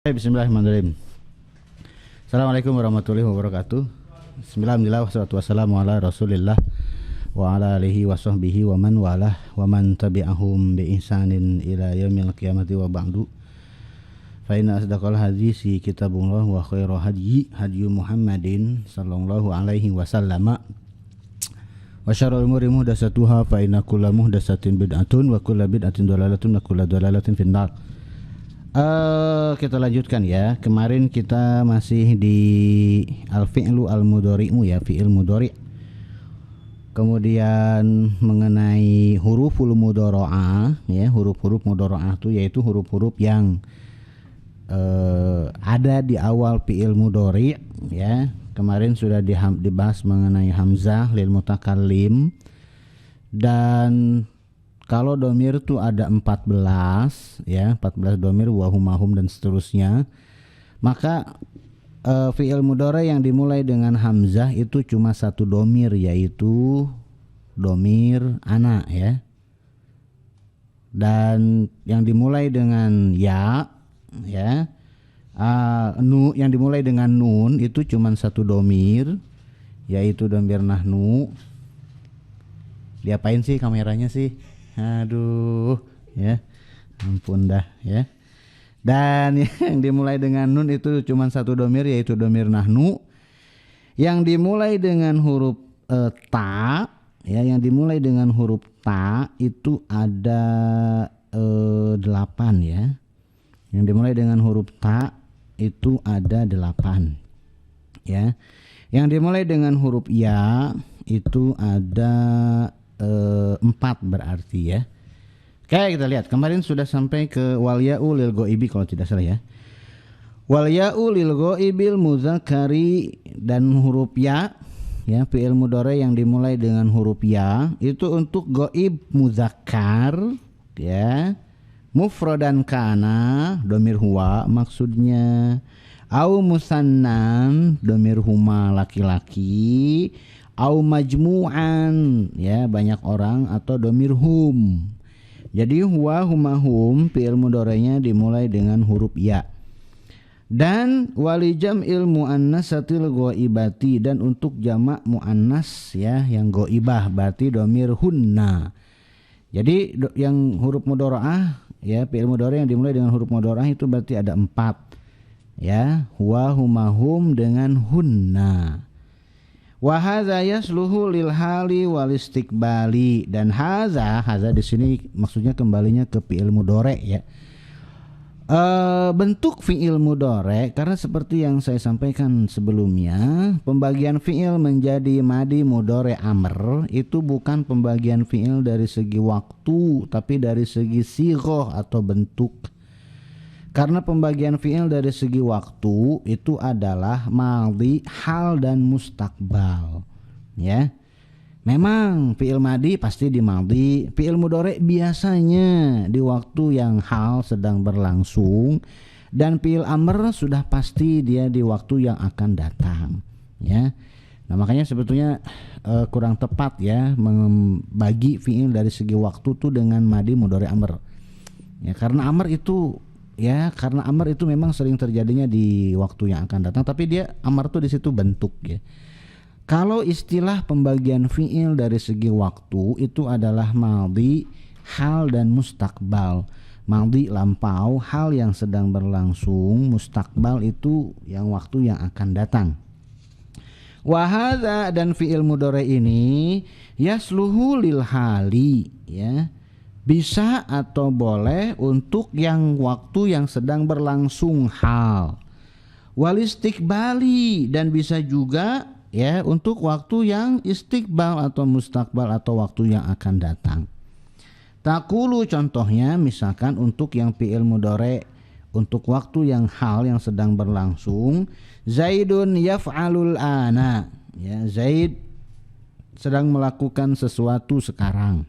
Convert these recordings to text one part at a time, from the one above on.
Bismillahirrahmanirrahim. Assalamualaikum warahmatullahi wabarakatuh. Bismillah wassalatu wassalamu ala Rasulillah wa ala alihi wa sahbihi wa man walah wa man tabi'ahum bi ihsanin ila yaumil qiyamati wa ba'du. Fa inna asdaqal hadisi kitabullah wa khairu hadyu Muhammadin sallallahu alaihi wasallam. Wa syarrul umuri muhdatsatuha fa inna kulla muhdatsatin bid'atun wa kulla bid'atin dhalalatun wa kulla dhalalatin finnar. Kita lanjutkan ya. Kemarin kita masih di al-fi'lu al-mudhari'u ya, fi'il mudhari'. Kemudian mengenai huruful mudhara'ah ya, huruf-huruf mudhara'ah itu yaitu huruf-huruf yang ada di awal fi'il mudhari' ya. Kemarin sudah dibahas mengenai hamzah lil mutakallim, dan kalau domir itu ada 14 ya, 14 domir wahumahum dan seterusnya. Maka fi'il mudhari yang dimulai dengan hamzah itu cuma satu domir, yaitu domir ana ya. Dan yang dimulai dengan ya yang dimulai dengan nun itu cuma satu domir, yaitu domir nahnu. Diapain sih kameranya sih? Aduh ya, ampun dah ya. Dan yang dimulai dengan nun itu cuma satu domir, yaitu domir nahnu. Yang dimulai dengan huruf ta ya, yang dimulai dengan huruf ta itu ada 8 ya. Yang dimulai dengan huruf ta itu ada 8 ya. Yang dimulai dengan huruf ya itu ada 4 berarti ya. Oke, kita lihat. Kemarin sudah sampai ke wal ya'u lil ghaibi kalau tidak salah ya. Wal ya'u lil ghaibil muzakkari, dan huruf ya fi'il mudhari yang dimulai dengan huruf ya itu untuk ghaib muzakkar ya. Mufradan kana domir huwa maksudnya, au musannan domir huma laki-laki, au majmu'an ya banyak orang, atau domir hum. Jadi huwa humahum fi'il mudhari'nya dimulai dengan huruf ya. Dan walijam ilmu annasatil ghaibati, dan untuk jamak muannas ya yang ghaibah berarti domir hunna. Jadi yang huruf mudhari'ah ya, fi'il mudhari' yang dimulai dengan huruf mudhari'ah itu berarti ada 4 ya, huwa humahum dengan hunna. Wa hadza yasluhu lil hali wal istiqbali, dan hadza di sini maksudnya kembalinya ke fi'il mudhari' ya. Bentuk fi'il mudhari' karena seperti yang saya sampaikan sebelumnya, pembagian fi'il menjadi madi, mudhari', amr itu bukan pembagian fi'il dari segi waktu, tapi dari segi sighah atau bentuk. Karena pembagian fi'il dari segi waktu itu adalah madhi, hal, dan mustakbal ya. Memang fi'il madhi pasti di madhi, fi'il mudhari' biasanya di waktu yang hal sedang berlangsung, dan fi'il amr sudah pasti dia di waktu yang akan datang ya. Nah makanya sebetulnya kurang tepat ya membagi fi'il dari segi waktu tuh dengan madhi, mudhari', amr ya, karena amr itu memang sering terjadinya di waktu yang akan datang, tapi dia amr tuh di situ bentuk ya. Kalau istilah pembagian fi'il dari segi waktu itu adalah madhi, hal, dan mustakbal. Madhi lampau, hal yang sedang berlangsung, mustakbal itu yang waktu yang akan datang. Wa hadza, dan fi'il mudhari' ini yasluhu lil hali ya, bisa atau boleh untuk yang waktu yang sedang berlangsung hal. Wal istiqbali, dan bisa juga ya untuk waktu yang istiqbal atau mustakbal atau waktu yang akan datang. Taqulu contohnya misalkan untuk yang fi'il mudhari' untuk waktu yang hal yang sedang berlangsung, Zaidun yaf'alul ana ya, Zaid sedang melakukan sesuatu sekarang.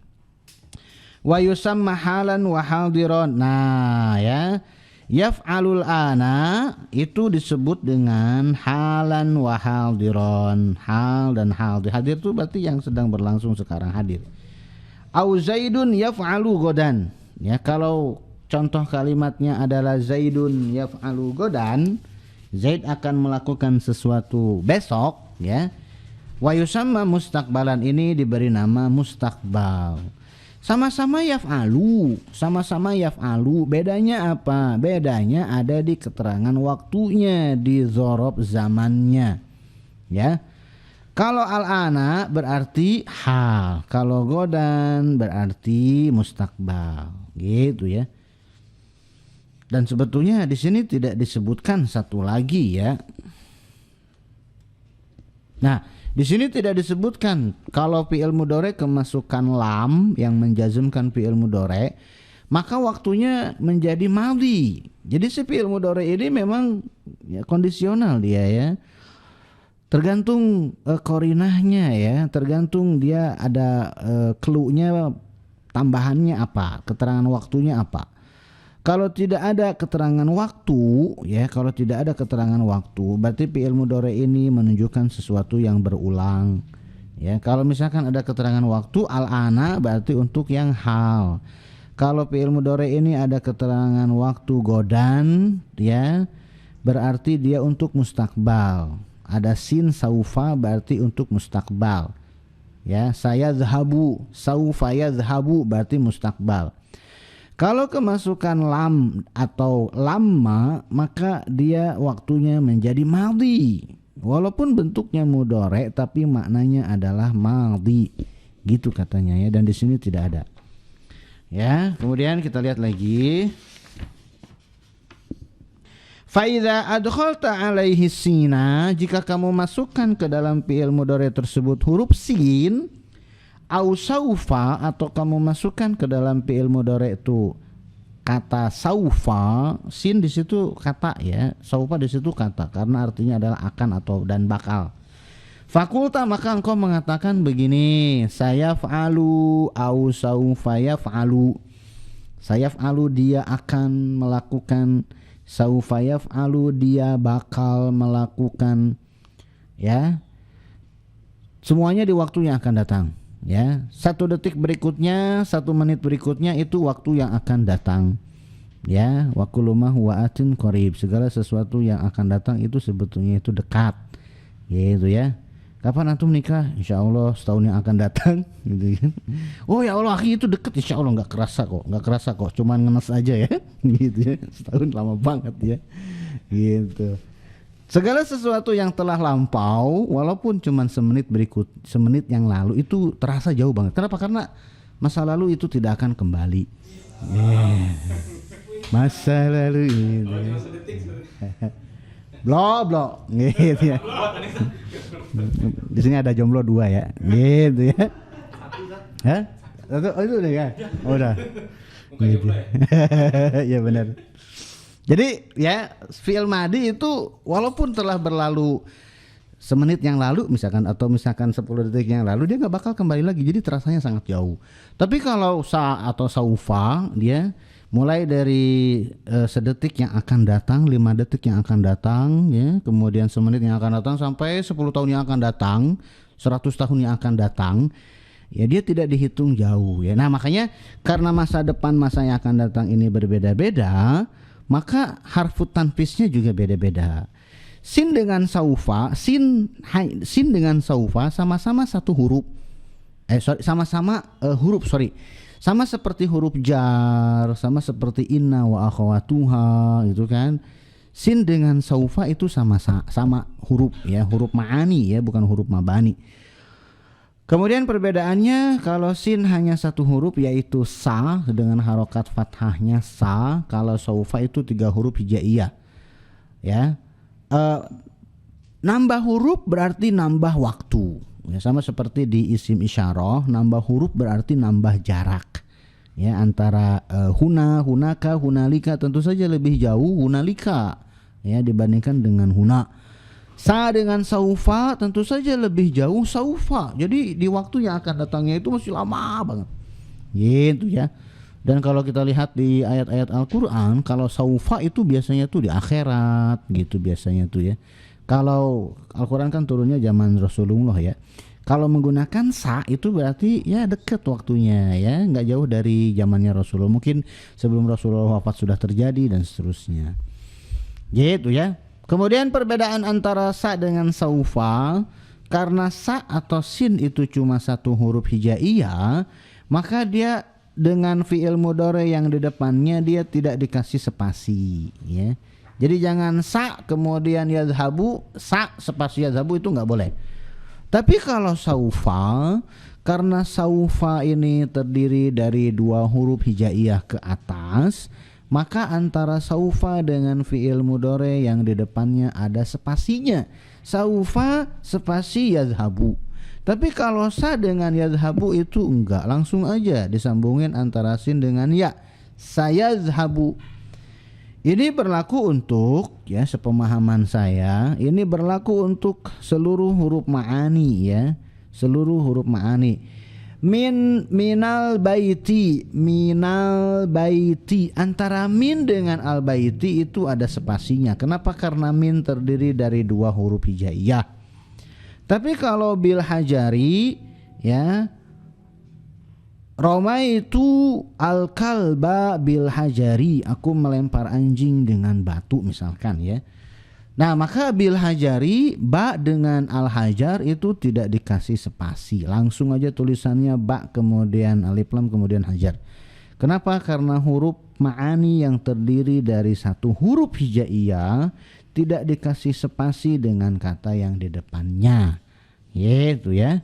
Wa yusamma halan wa hadiron. Nah ya, yaf'alul ana itu disebut dengan halan wa hadiron. Hal dan hadir. Hadir itu berarti yang sedang berlangsung sekarang, hadir. Au Zaidun yaf'alu godan. Ya, kalau contoh kalimatnya adalah Zaidun yaf'alu godan, Zaid akan melakukan sesuatu besok, ya. Wa yusamma mustaqbalan, ini diberi nama mustaqbal. Sama-sama yaf'alu. Bedanya apa? Bedanya ada di keterangan waktunya, di dzaraf zamannya. Ya. Kalau al-ana berarti hal, kalau godan berarti mustaqbal. Gitu ya. Dan sebetulnya di sini tidak disebutkan satu lagi ya. Nah, di sini tidak disebutkan kalau fi'il mudhari kemasukan lam yang menjazmkan fi'il mudhari, maka waktunya menjadi madhi. Jadi si fi'il mudhari ini memang ya, kondisional dia ya. Tergantung korinahnya ya, tergantung dia ada clue-nya, tambahannya apa, keterangan waktunya apa. Kalau tidak ada keterangan waktu, ya, kalau tidak ada keterangan waktu, berarti fi'il mudhari ini menunjukkan sesuatu yang berulang. Ya, kalau misalkan ada keterangan waktu, al-ana berarti untuk yang hal. Kalau fi'il mudhari ini ada keterangan waktu godan, ya, berarti dia untuk mustakbal. Ada sin saufa berarti untuk mustakbal. Ya, saya zahabu, saufa yazhabu berarti mustakbal. Kalau kemasukan lam atau lamma, maka dia waktunya menjadi madhi. Walaupun bentuknya mudhari tapi maknanya adalah madhi. Gitu katanya ya, dan di sini tidak ada. Ya, kemudian kita lihat lagi. Fa idza adkhalta alaihi sina, jika kamu masukkan ke dalam fi'il mudhari tersebut huruf sin, au saufa, atau kamu masukkan ke dalam fi'il mudhari itu kata saufa, sin di situ kata ya, saufa di situ kata karena artinya adalah akan atau dan bakal. Fakulta, maka engkau mengatakan begini, saya fa'alu au saufa yaf'alu. Saya fa'alu dia akan melakukan, saufa yaf'alu dia bakal melakukan, ya. Semuanya di waktu yang akan datang. Ya, 1 detik berikutnya, 1 menit berikutnya itu waktu yang akan datang. Ya, wa kullu ma huwa atin qarib, segala sesuatu yang akan datang itu sebetulnya itu dekat. Gitu ya. Kapan antum nikah? Insyaallah setahun yang akan datang, gitu kan. Oh ya Allah, akhi itu dekat, insyaallah, enggak kerasa kok, cuman ngenes aja ya. Gitu ya. Setahun lama banget ya. Gitu. Segala sesuatu yang telah lampau, walaupun cuma semenit yang lalu, itu terasa jauh banget. Kenapa? Karena masa lalu itu tidak akan kembali. Masa lalu itu. Blok, gitu ya. Di sini ada jomblo 2 ya, gitu ya. Hah? Oh, itu udah ya? Oh, udah. Gitu. Ya benar. Jadi ya fi'il madhi itu walaupun telah berlalu semenit yang lalu misalkan, atau misalkan 10 detik yang lalu, dia nggak bakal kembali lagi, jadi terasanya sangat jauh. Tapi kalau sa atau saufa, dia mulai dari sedetik yang akan datang, 5 detik yang akan datang, ya, kemudian semenit yang akan datang, sampai 10 tahun yang akan datang, 100 tahun yang akan datang, ya dia tidak dihitung jauh ya. Nah makanya karena masa depan, masa yang akan datang ini berbeda-beda, maka harfu tanfisnya juga beda-beda. Sin dengan saufa, sin dengan saufa sama-sama satu huruf. Sama-sama huruf, sama seperti huruf jar, sama seperti inna wa akhawatuha, gitu kan. Sin dengan saufa itu sama huruf ya, huruf ma'ani ya, bukan huruf mabani. Kemudian perbedaannya, kalau sin hanya satu huruf yaitu sa dengan harokat fathahnya sa, kalau saufa itu 3 huruf hijaiyah. Ya. Nambah huruf berarti nambah waktu. Ya, sama seperti di isim isyarah, nambah huruf berarti nambah jarak. Ya, antara huna, hunaka, hunalika, tentu saja lebih jauh hunalika ya dibandingkan dengan huna. Sa dengan saufa tentu saja lebih jauh saufa. Jadi di waktu yang akan datangnya itu masih lama banget. Gitu ya. Dan kalau kita lihat di ayat-ayat Al-Qur'an, kalau saufa itu biasanya tuh di akhirat gitu biasanya tuh ya. Kalau Al-Qur'an kan turunnya zaman Rasulullah ya. Kalau menggunakan sa itu berarti ya dekat waktunya ya, nggak jauh dari zamannya Rasulullah. Mungkin sebelum Rasulullah wafat sudah terjadi dan seterusnya. Gitu ya. Kemudian perbedaan antara sa dengan saufa, karena sa atau sin itu cuma satu huruf hijaiyah, maka dia dengan fi'il mudhari yang di depannya dia tidak dikasih spasi ya. Jadi jangan sa kemudian yadhabu, sa spasi yadhabu, itu nggak boleh. Tapi kalau saufa, karena saufa ini terdiri dari dua huruf hijaiyah ke atas, maka antara saufa dengan fi'il mudhari yang di depannya ada spasinya. Saufa spasi yadhabu. Tapi kalau sa dengan yadhabu itu enggak, langsung aja disambungin antara sin dengan ya. Sayadhabu. Ini berlaku untuk, ya sepemahaman saya, ini berlaku untuk seluruh huruf ma'ani ya, seluruh huruf ma'ani. Minal baiti, antara min dengan al baiti itu ada spasinya. Kenapa? Karena min terdiri dari dua huruf hijaiyah. Tapi kalau bil hajari ya, Roma itu al-kalba bil hajari, aku melempar anjing dengan batu misalkan ya. Nah maka bil hajari, ba dengan al-hajar itu tidak dikasih spasi, langsung aja tulisannya ba kemudian alif lam kemudian hajar. Kenapa? Karena huruf ma'ani yang terdiri dari satu huruf hijaiyah tidak dikasih spasi dengan kata yang di depannya, gitu ya.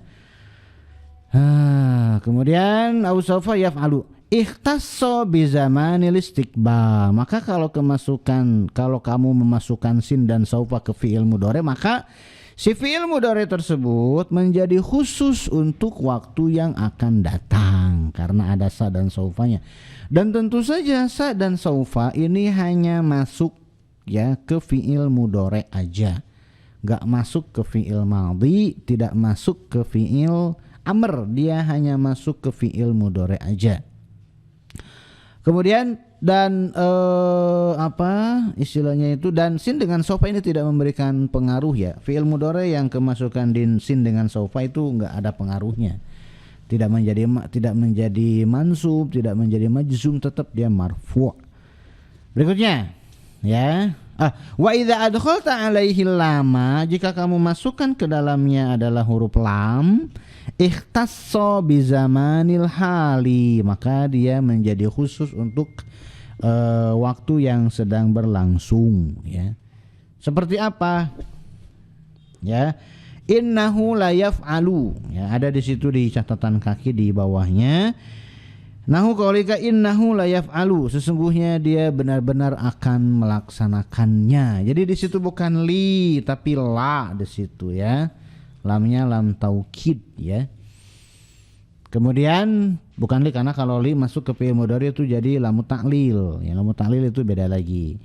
Kemudian ausaufa yaf'alu ikhtassa bi zamanil istiqbal. Maka kalau kamu memasukkan sin dan saufa ke fi'il mudhari, maka si fi'il mudhari tersebut menjadi khusus untuk waktu yang akan datang karena ada sa dan saufanya. Dan tentu saja sa dan saufa ini hanya masuk ya ke fi'il mudhari aja, nggak masuk ke fi'il madhi, tidak masuk ke fi'il amr, dia hanya masuk ke fi'il mudhari aja. Kemudian dan apa istilahnya itu, dan sin dengan saufa ini tidak memberikan pengaruh ya. Fi'il mudhari yang kemasukan din sin dengan saufa itu enggak ada pengaruhnya. Tidak menjadi mansub, tidak menjadi majzum, tetap dia marfu'. Berikutnya ya. Wa idza adkhalta alaihi lama, jika kamu masukkan ke dalamnya adalah huruf lam, ikhtassa bi zamanil hali, maka dia menjadi khusus untuk waktu yang sedang berlangsung ya. Seperti apa? Ya. Innahu la yaf'alu. Ya, ada di situ di catatan kaki di bawahnya. Nahu qaulika innahu la yaf'alu, sesungguhnya dia benar-benar akan melaksanakannya. Jadi di situ bukan li tapi la di situ ya. Lamnya lam taukid ya. Kemudian bukan li, karena kalau li masuk ke fi'il mudhari itu jadi lamu ta'lil. Ya, lamu ta'lil itu beda lagi.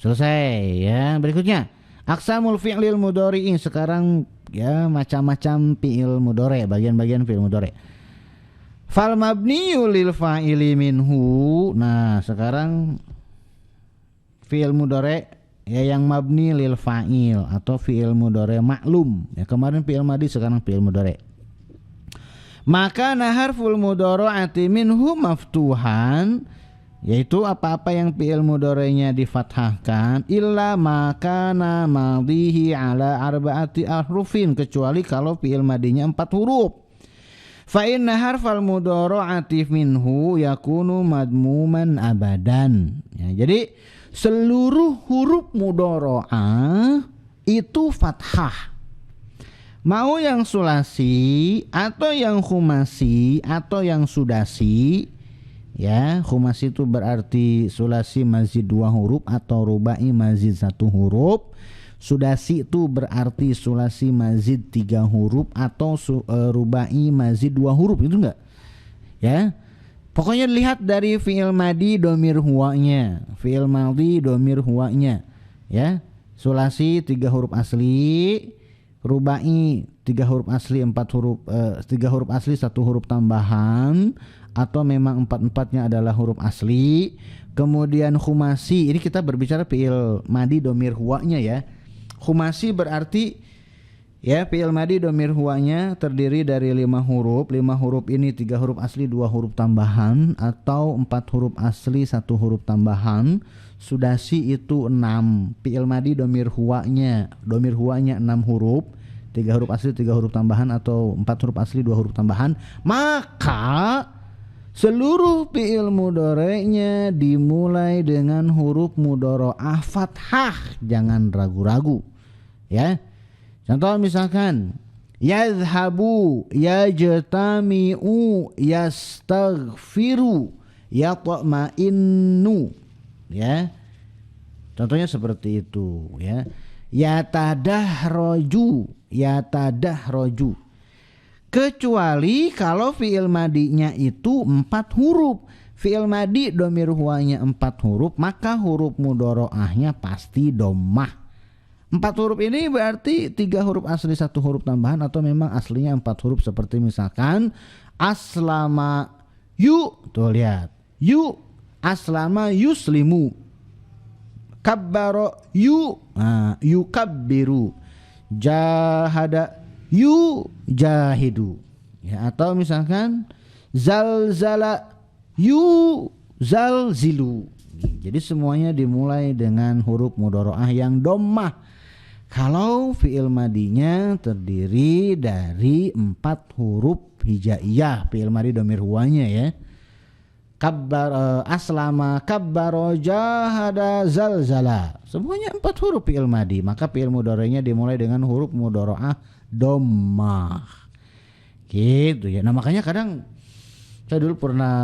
Selesai ya. Berikutnya aqsamul fi'lil mudhari'in. Sekarang ya macam-macam fi'il mudhari, bagian-bagian fi'il mudhari. Fal mabniyu lil fa'ili minhu. Nah, sekarang fi'il mudhari ya yang mabni lil fa'il atau fi'il mudhari maklum. Ya, kemarin fi'il madhi, sekarang fi'il mudhari. Maka harful mudhari'ati minhu maftuhan, yaitu apa-apa yang fi'il mudhari'nya difathahkan, illa makana madhihi ala arba'ati ahrufin, kecuali kalau fi'il madhinya 4 huruf. Fa inna harfal mudhari'ati minhu yakunu madmuman abadan. Ya, jadi seluruh huruf mudhari'ah itu fathah. Mau yang sulasi atau yang khumasi atau yang sudasi. Ya, khumasi itu berarti sulasi mazid 2 huruf atau rubai mazid 1 huruf. Sudasi itu berarti sulasi mazid 3 huruf atau rubai mazid 2 huruf, itu enggak? Ya. Pokoknya lihat dari fi'il madi domir huwanya, fi'il madhi domir huwanya. Ya. Sulasi 3 huruf asli, rubai 3 huruf asli, 3 huruf asli 1 huruf tambahan, atau memang 4-4-nya adalah huruf asli. Kemudian khumasi, ini kita berbicara fi'il madi domir huwanya ya. Khumasi berarti Ya, fi'il madi domir huwanya terdiri dari 5 huruf. 5 huruf ini 3 huruf asli, 2 huruf tambahan, atau 4 huruf asli, 1 huruf tambahan. Sudasi itu 6. Fi'il madi domir huwanya 6 huruf. 3 huruf asli, 3 huruf tambahan, atau 4 huruf asli, 2 huruf tambahan. Maka seluruh fi'il mudhari'nya dimulai dengan huruf mudhari'ah fathah. Jangan ragu-ragu. Ya. Contoh misalkan yadhhabu, yajtami'u, yastaghfiru, yatma'innu. Ya. Contohnya seperti itu, ya. Yatadahraju, yatadahraju. Kecuali kalau fi'il madinya itu 4 huruf. Fi'il madi domir huwanya 4 huruf, maka huruf mudhari'ahnya pasti dhammah. 4 huruf ini berarti 3 huruf asli, 1 huruf tambahan, atau memang aslinya 4 huruf seperti misalkan aslama yu. Tuh lihat. Yu, aslama yuslimu. Kabbaro yu, yukabbiru. Jahada yu jahidu. Ya, atau misalkan zalzala yu zalzilu. Jadi semuanya dimulai dengan huruf mudhari'ah yang dhammah. Kalau fi'il madinya terdiri dari 4 huruf hijaiyah, fi'il madi domir huwanya ya. Kabbar, aslama, kabbaro, jahada, zalzala. Semuanya 4 huruf fi'il madi, maka fi'il mudhari'nya dimulai dengan huruf mudhari'ah dhammah. Gitu ya. Nah, makanya kadang saya dulu pernah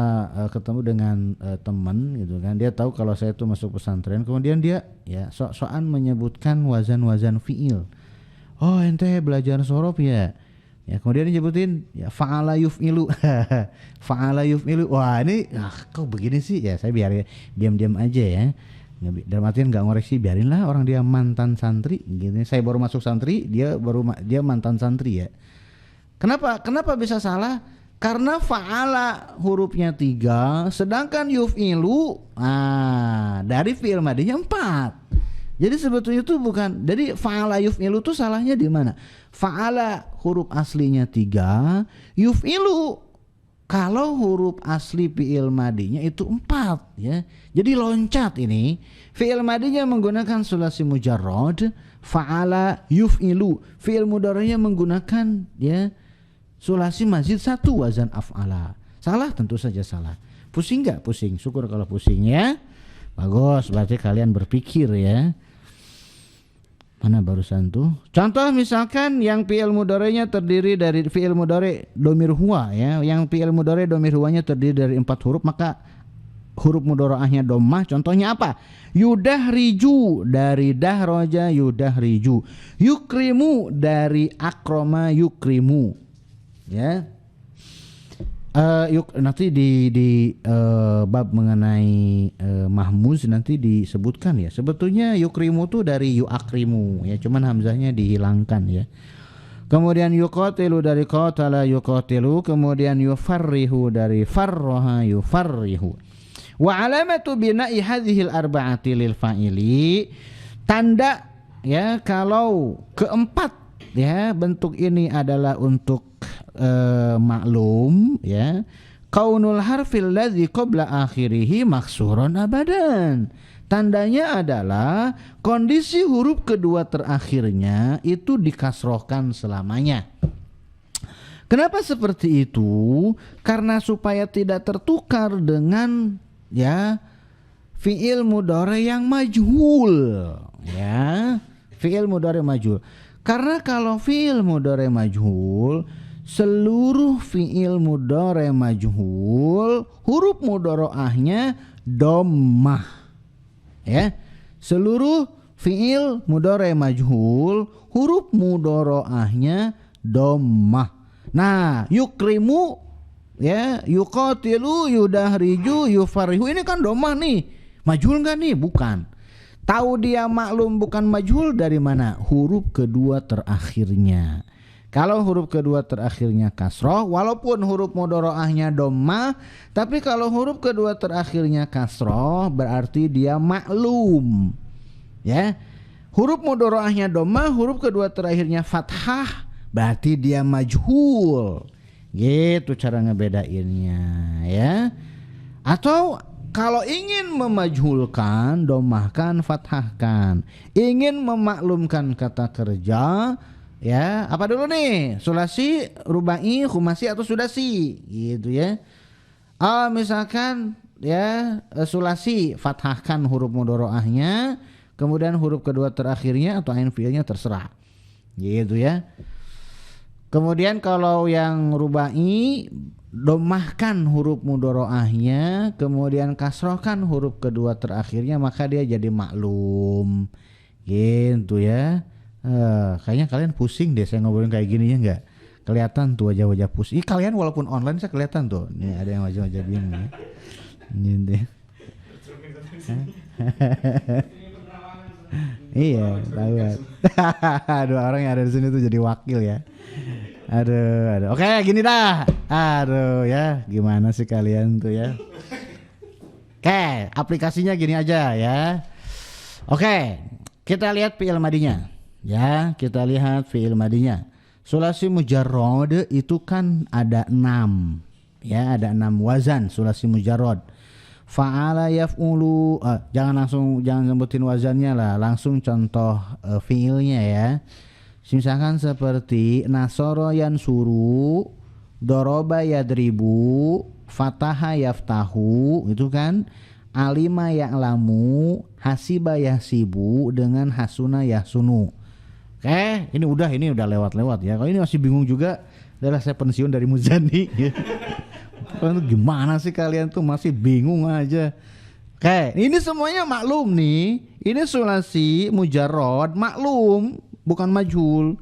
ketemu dengan teman gitu kan, dia tahu kalau saya itu masuk pesantren, kemudian dia ya sok-sokan menyebutkan wazan-wazan fiil. Oh, ente belajar sorof ya. Ya, kemudian disebutin ya fa'ala yuf'ilu. Fa'ala yuf'ilu. Wah, ini kok begini sih? Ya, saya biar diam-diam aja ya. Dalam artian enggak ngoreksi, biarinlah orang dia mantan santri gitu. Saya baru masuk santri, dia mantan santri ya. Kenapa bisa salah? Karena fa'ala hurufnya 3, sedangkan yuf'ilu dari fi'il madinya 4. Jadi sebetulnya itu bukan. Jadi fa'ala yuf'ilu itu salahnya di mana? Fa'ala huruf aslinya 3, yuf'ilu kalau huruf asli fi'il madinya itu 4 ya. Jadi loncat ini. Fi'il madinya menggunakan sulasi mujarrad, fa'ala yuf'ilu. Fi'il mudhari'nya menggunakan ya sulasi mazid 1 wazan af'ala. Salah, tentu saja salah. Pusing nggak? Pusing. Syukur kalau pusing ya. Bagus, berarti kalian berpikir ya. Mana barusan tuh? Contoh misalkan yang fi'il mudhari'nya terdiri dari fi'il mudhari' domir huwa ya. Yang fi'il mudhari' domir huwanya terdiri dari 4 huruf, maka huruf mudhari'ahnya dhammah. Contohnya apa? Yudahriju dari dahroja yudahriju. Yukrimu dari akroma yukrimu. Ya, nanti di bab mengenai mahmuz nanti disebutkan ya. Sebetulnya yukrimu tuh dari yuakrimu ya, cuman hamzahnya dihilangkan ya. Kemudian yuqatilu dari qatala yuqatilu, kemudian yufarrihu dari farraha yufarrihu. Wa alamatu bina'i hadhil arba'ati lil fa'ili, tanda ya kalau keempat ya bentuk ini adalah untuk maklum ya. Kaunul harfil ladzi qabla akhirih maksuron abadan. Tandanya adalah kondisi huruf kedua terakhirnya itu dikasrohkan selamanya. Kenapa seperti itu? Karena supaya tidak tertukar dengan ya fi'il mudhari yang majhul ya. Fi'il mudhari majhul. Karena kalau fi'il mudhari majhul, seluruh fi'il mudhari majhul huruf mudhari'ahnya dhammah. Ya. Seluruh fi'il mudhari majhul huruf mudhari'ahnya dhammah. Nah, yukrimu ya, yuqatilu, yudahriju, yufarrihu ini kan dhammah nih. Majhul enggak nih? Bukan. Tahu dia maklum bukan majhul dari mana? Huruf kedua terakhirnya. Kalau huruf kedua terakhirnya kasroh, walaupun huruf mudhari'ahnya dhammah, tapi kalau huruf kedua terakhirnya kasroh berarti dia maklum. Ya. Huruf mudharaahnya dhammah, huruf kedua terakhirnya fathah, berarti dia majhul. Gitu cara ngebedainnya ya. Atau kalau ingin memajhulkan, dhammahkan, fathahkan. Ingin memaklumkan kata kerja, ya apa dulu nih? Sulasi, rubai, khumasi atau sudasi, gitu ya. Misalkan ya sulasi, fathahkan huruf mudharaahnya, kemudian huruf kedua terakhirnya atau ain fiilnya terserah, gitu ya. Kemudian kalau yang rubai, dhammahkan huruf mudharaahnya, kemudian kasrohkan huruf kedua terakhirnya, maka dia jadi maklum, gitu ya. Kayaknya kalian pusing deh saya ngobrolin kayak gini ya, nggak kelihatan tuh wajah-wajah pusing. Kalian walaupun online saya kelihatan tuh, nih ada yang wajah-wajah bingung ya. Gitu. Iya, tahu. Dua orang yang ada di sini tuh jadi wakil ya. Aduh. Oke, gini dah. Aduh ya, gimana sih kalian tuh ya? Oke, aplikasinya gini aja ya. Oke, kita lihat fi'il madinya. Ya, kita lihat fi'il madinya. Sulasi mujarrad itu kan ada 6. Ya, ada 6 wazan sulasi mujarrad. Fa'ala yaf'ulu, jangan sebutin wazannya lah, langsung contoh fi'ilnya ya. Misalkan seperti nasoro yansuru, doroba yadribu, fataha yaftahu, itu kan. Alima ya'lamu, hasiba yahsibu dengan hasuna yahsunu. Oke, ini udah lewat-lewat ya. Kalau ini masih bingung juga, adalah saya pensiun dari Muzani. Gimana sih kalian tuh masih bingung aja. Oke, ini semuanya maklum nih. Ini sulasi mujarrad maklum, bukan majhul.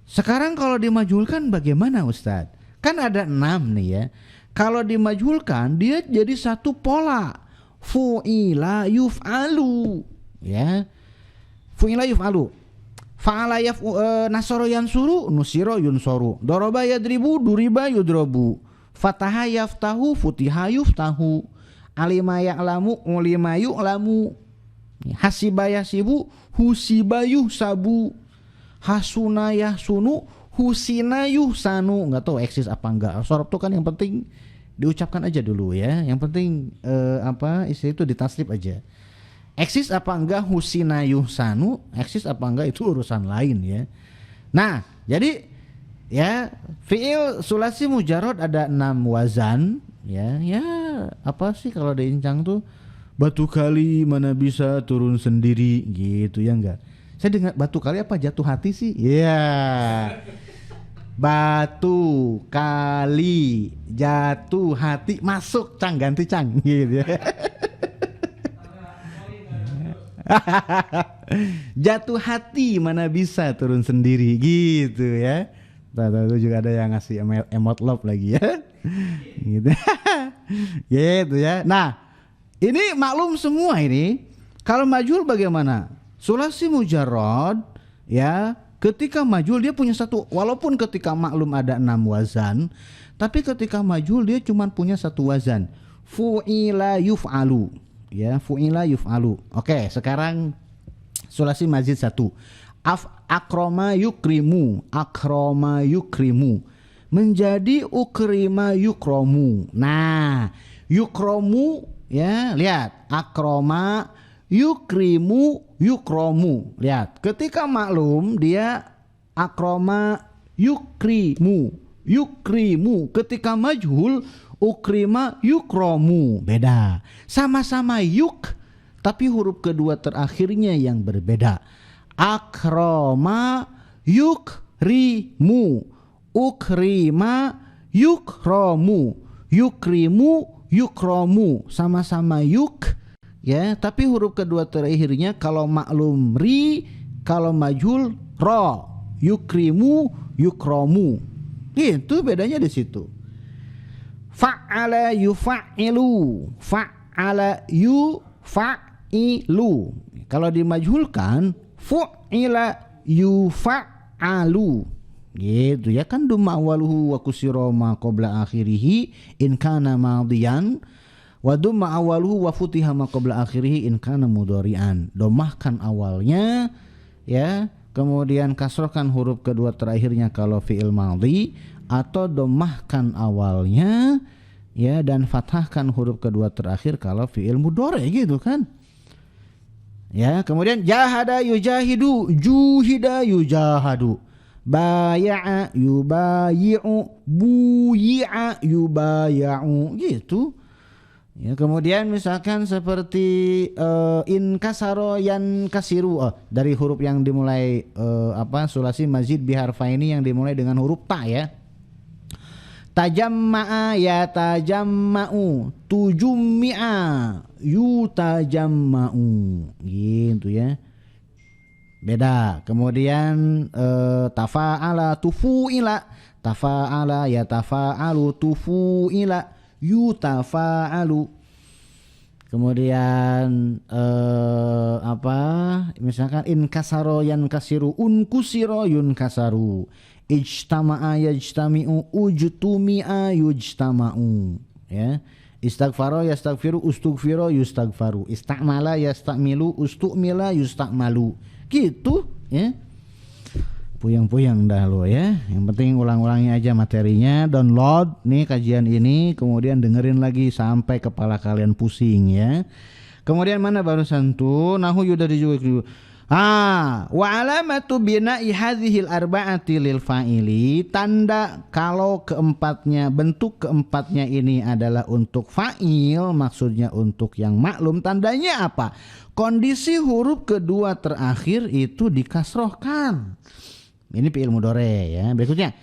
Sekarang kalau dimajhulkan bagaimana Ustadz? Kan ada 6 nih ya. Kalau dimajhulkan dia jadi satu pola. Fu'ila yuf'alu. Ya. Fu'ila yuf'alu. Fa'ala nasoro yansuru, nusiro yunsoru. Doroba yadribu, duriba yudrobu. Fataha yaftahu, futiha yuftahu. Alima ya'lamu, ulima yu'lamu. Hasiba yasibu, husiba yuhsabu. Hasuna yahsunu, husina yuhsanu. Nggak tahu eksis apa enggak. Sorob itu kan yang penting diucapkan aja dulu ya. Yang penting istilah itu ditasrif aja. Eksis apa enggak husina yuhsanu, eksis apa enggak itu urusan lain ya. Nah, jadi ya fi'il sulasi mujarrad ada 6 wazan ya. Ya, apa sih kalau diincang tuh batu kali mana bisa turun sendiri gitu ya enggak. Saya dengar batu kali apa jatuh hati sih? Iya. Batu kali jatuh hati masuk cang ganti cang gitu ya. Jatuh hati mana bisa turun sendiri gitu ya. Tahu juga ada yang ngasih emot love lagi ya. Gitu. Gitu ya. Nah, ini maklum semua ini. Kalau majhul bagaimana? Sulasi mujarrad ya, ketika majhul dia punya satu, walaupun ketika maklum ada 6 wazan, tapi ketika majhul dia cuma punya satu wazan. Fu'ila yuf'alu. Ya, fu'ila yuf'alu. Oke, sekarang sulasi mazid 1. Akroma yukrimu, akroma yukrimu menjadi ukrima yukromu. Nah, yukromu ya, lihat akroma yukrimu yukromu. Lihat, ketika maklum dia akroma yukrimu, yukrimu. Ketika majhul ukrima yukromu. Beda. Sama-sama yuk, tapi huruf kedua terakhirnya yang berbeda. Akroma yukrimu, ukrima yukromu, yukrimu yukromu. Sama-sama yuk ya, tapi huruf kedua terakhirnya kalau maklum ri, kalau majhul ro. Yukrimu yukromu. Itu bedanya di situ. Fa'ala yufa'ilu, fa'ala yufa'ilu. Kalau dimajhulkan fu'ila yufa'alu. Gitu ya kan, dumma awaluhu wa kusiro ma qabla akhirihi in kana madiyan Wa dumma awaluhu wa futiha ma qabla akhirih in kana mudhari'an. Domahkan awalnya ya, kemudian kasrohkan huruf kedua terakhirnya kalau fi'il madhi, atau domahkan awalnya ya dan fathahkan huruf kedua terakhir kalau fi'il mudhari gitu kan. Ya, kemudian jahada yujahidu, juhida yujahadu. Baya'a yubayi'u, buyi'a yubaya'u gitu. Ya, kemudian misalkan seperti inkasaro yan kasiru, dari huruf yang dimulai sulasi mazid biharfaini yang dimulai dengan huruf ta ya. Tajamma'a ya tajamma'u, tujummi'a yutajamma'u gitu ya. Beda. Kemudian tafa'ala tufu'ila, tafa'ala ya tafa'alu, tufu'ila yutafa'alu. Kemudian misalkan inkasaro yankasiru, unkusiro yunkasaru, ijtama'a yajtami'u, ujtumi'a yujtama'u ya. Istaghfaro yastaghfiru, ustughfiro yustagfaru, istakmala yastakmilu, ustukmila yustakmalu gitu ya. Puyang-puyang dah lo ya. Yang penting ulang-ulangnya aja materinya, download nih kajian ini, kemudian dengerin lagi sampai kepala kalian pusing ya. Kemudian mana barusan tuh nahu yuda dijual. Wa alamatu bina'i hadhil arba'ati lil fa'ili, tanda kalau keempatnya, bentuk keempatnya ini adalah untuk fa'il, maksudnya untuk yang maklum, tandanya apa? Kondisi huruf kedua terakhir itu dikasrohkan. Ini fi'il mudhari ya. Berikutnya,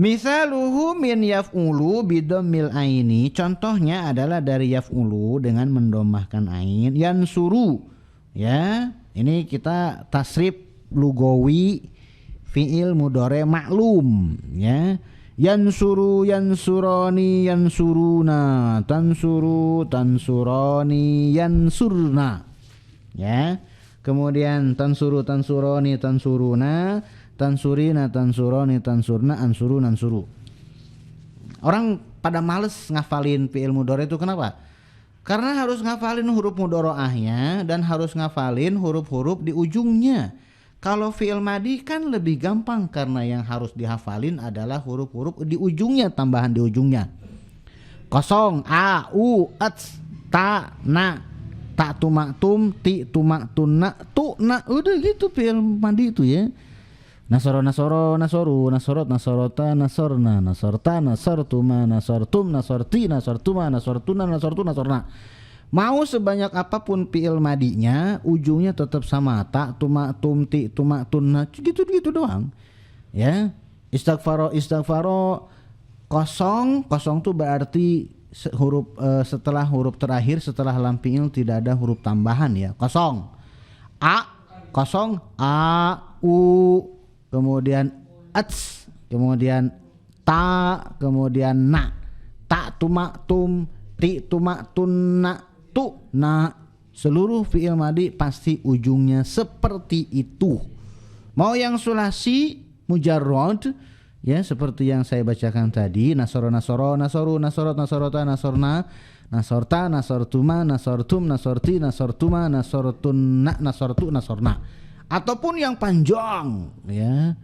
misaluhu min yaf'ulu bidammil aini, contohnya adalah dari yaf'ulu dengan mendomahkan ain. Yansuru ya, ini kita tasrif lugawi fi'il mudhari maklum ya. Yansuru yansurani yansuruna, tansuru tansurani yansurna ya. Kemudian tansuru tansurani tansuruna, tansurina tansurani tansurna, ansuru nansuru. Orang pada males ngafalin fi'il mudhari itu kenapa? Karena harus ngafalin huruf mudhari'ahnya dan harus ngafalin huruf-huruf di ujungnya. Kalau fi'il madhi kan lebih gampang karena yang harus dihafalin adalah huruf-huruf di ujungnya, tambahan di ujungnya. Kosong, a, u, ats, ta, na, ta tumaktum, ti tumaktuna, tu, na, udah gitu fi'il madhi itu ya. Nasoro nasoro nasoru, nasorot nasorota nasorna, nasorta nasortuma nasortum nasorti nasortuma nasortuna nasortu nasorna. Mau sebanyak apapun fi'il madinya, ujungnya tetap sama, ta tumaktum, ti tumaktuna, gitu-gitu doang ya. Istighfaro kosong tuh berarti huruf setelah huruf terakhir setelah lam fi'il tidak ada huruf tambahan ya, kosong. A kosong, a, u, kemudian ats, kemudian ta, kemudian na, ta tumaktum, ti tumaktuna, tu na. Seluruh fi'il madhi pasti ujungnya seperti itu. Mau yang sulasi mujarrad ya, seperti yang saya bacakan tadi, nasoro nasoro nasoru nasorot nasorota nasorna, nasorta nasortuma nasortum nasorti nasortuma nasortunna nasortu nasorna. Ataupun yang panjang ya,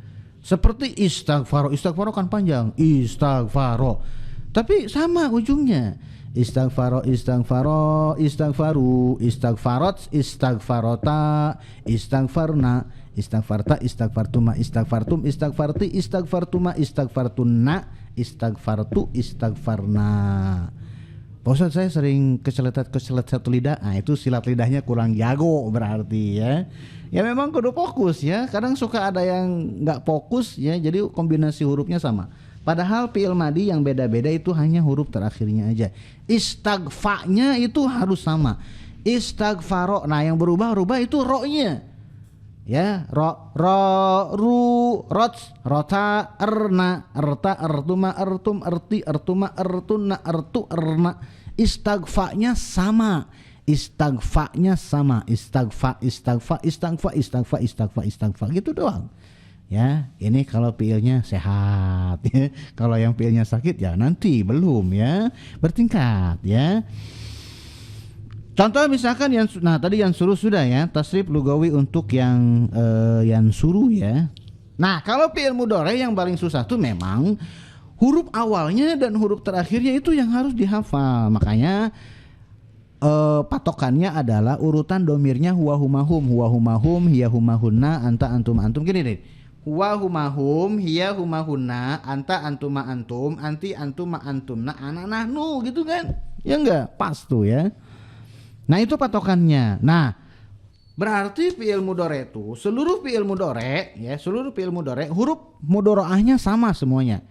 seperti istaghfaro kan panjang, istaghfaro tapi sama ujungnya, istaghfaro istaghfaru, istaghfarot istaghfarota, istaghfarna, istaghfarta istaghfartuma, istaghfartum istaghfarti, istaghfartuma istaghfartunna, istaghfartu istaghfarna. Pak Ustadz, saya sering keceletat lidah. Itu silat lidahnya kurang jago berarti ya. Ya memang kudu fokus ya. Kadang suka ada yang nggak fokus ya. Jadi kombinasi hurufnya sama. Padahal fi'il madhi yang beda-beda itu hanya huruf terakhirnya aja. Istaghfa'nya itu harus sama. Istaghfaro. Nah yang berubah itu ro-nya. Ya, ro, ru, rots, rota, erna, erta, ertuma, ertum, erti, ertuma, ertuna, ertu, erna. Istaghfa'nya sama. Istaghfa'nya sama. Istaghfa gitu doang. Ya, ini kalau fiilnya sehat ya. Kalau yang fiilnya sakit ya nanti belum ya, bertingkat ya. Contoh misalkan nah tadi yang suruh sudah ya, tasrif lugawi untuk yang suruh ya. Nah kalau fi'il mudhari yang paling susah tuh memang huruf awalnya dan huruf terakhirnya itu yang harus dihafal. Makanya patokannya adalah urutan domirnya huwa humahum, hiya humahunna, anta antum antum. Gini deh, huwa humahum, hiya humahunna, anta antuma antum, anti antuma antumna, ana nahnu gitu kan? Ya enggak, pas tuh ya. Nah itu patokannya. Nah berarti fi'il mudhari itu seluruh fi'il mudhari huruf mudharaahnya sama semuanya.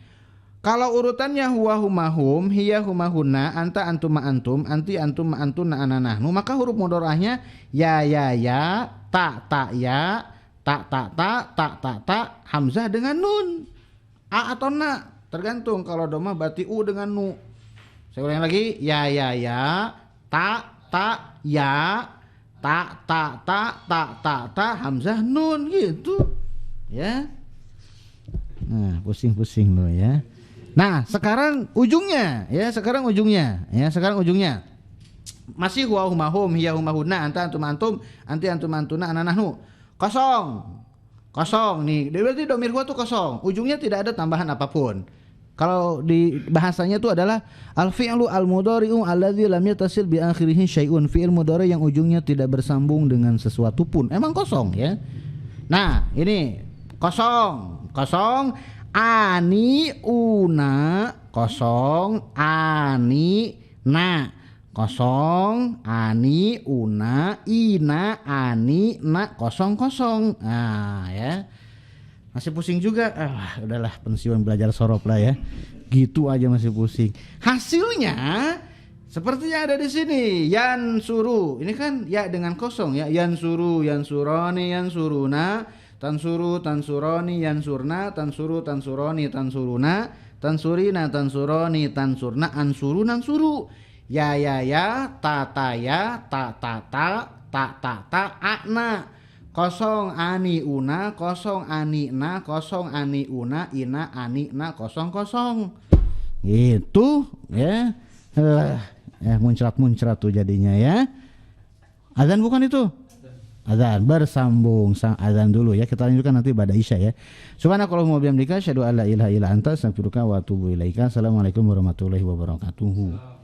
Kalau urutannya huwa humahum, hiya humahunna, anta antuma antum, anti antuma antuna ana nahnu, maka huruf mudharaahnya ya, ta ya, ta, hamzah dengan nun, a atau na, tergantung. Kalau doma berarti u dengan nu. Saya ulangi lagi, ya, ta ya, ta hamzah nun gitu ya. Nah pusing-pusing lo ya. Nah sekarang ujungnya masih huwa humahum, hiya humahunna, anta antum antum, anti antum antuna, ana nahnu. Kosong nih, berarti domir huwa tuh kosong, ujungnya tidak ada tambahan apapun. Kalau di bahasanya itu adalah al-fi'lu al-mudhari'u alladzi lam yattasil bi akhirih syai'un, fi'il mudhari yang ujungnya tidak bersambung dengan sesuatu pun. Emang kosong ya. Nah, ini kosong. Ani una kosong, ani na kosong, ani una ina ani na kosong. Nah ya. Masih pusing juga, udahlah pensiun belajar sorop lah ya. Gitu aja masih pusing. Hasilnya seperti yang ada di sini, yan suru. Ini kan ya dengan kosong ya. Yan suru, yan suroni, yan suruna, tansuru, tansuroni, yan surna, tansuru, tansuroni, tansuruna, tansurina, tansuroni, tansurna, ansuru, nansuru. Ya, ta, akna. Kosong ani una, kosong ani na, kosong ani una, ina ani na, kosong. Gitu ya. Muncrat tuh jadinya ya. Azan bukan itu? Azan bersambung, azan dulu ya. Kita lanjutkan nanti pada isya ya. Subhanakallahumma wa bihamdika asyhadu an la ilaha illa anta astaghfiruka wa atubu ilaika. Assalamualaikum warahmatullahi wabarakatuh.